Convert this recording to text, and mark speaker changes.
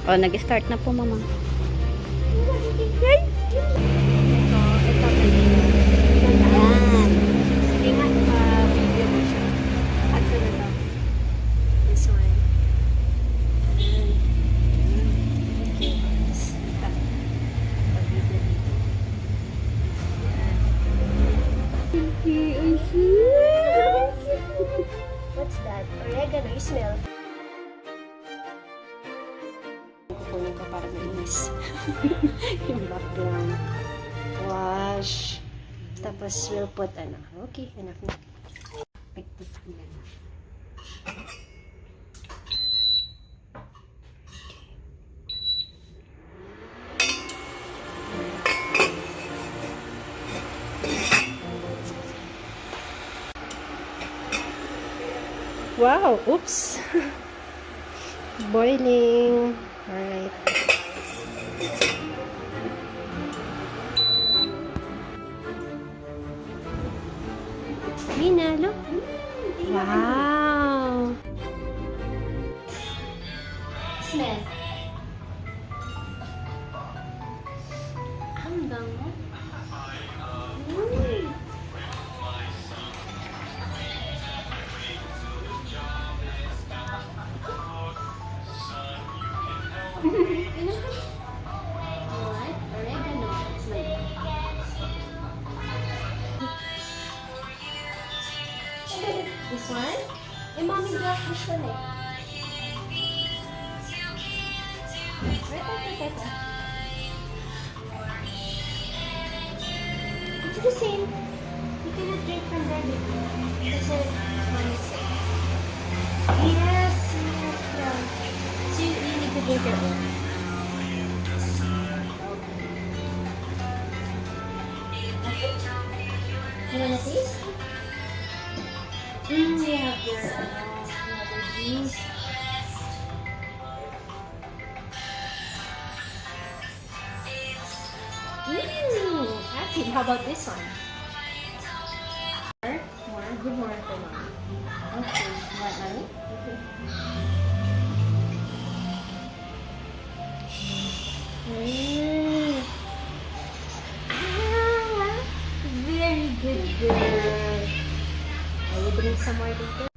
Speaker 1: Oh, nag-start na po, mama. Ayan.
Speaker 2: Sige nga, video mo siya. At na to. This one. Ayan. Okay. Stop. Pag-video dito. Ayan. What's that? Oregano. You smell. Kukunin ko para malinis. Yung background. Wash. Tapos we'll put ano. Okay, enough na. Pagpit ko na. Wow! Oops! Boiling. Alright. Nina, look. Wow! Smell. Ang bango. What? Oregano. Smell. This one? Eh, mommy dropped this one eh. Wait. It's the same. You cannot drink from there because one is sick. Yes. Yeah. So you need to drink your own. You wanna taste? You have your juice. Acid. How about this one? More? Give more to mom. Okay. You want money? Okay. Very good girl. Will you bring some more dito?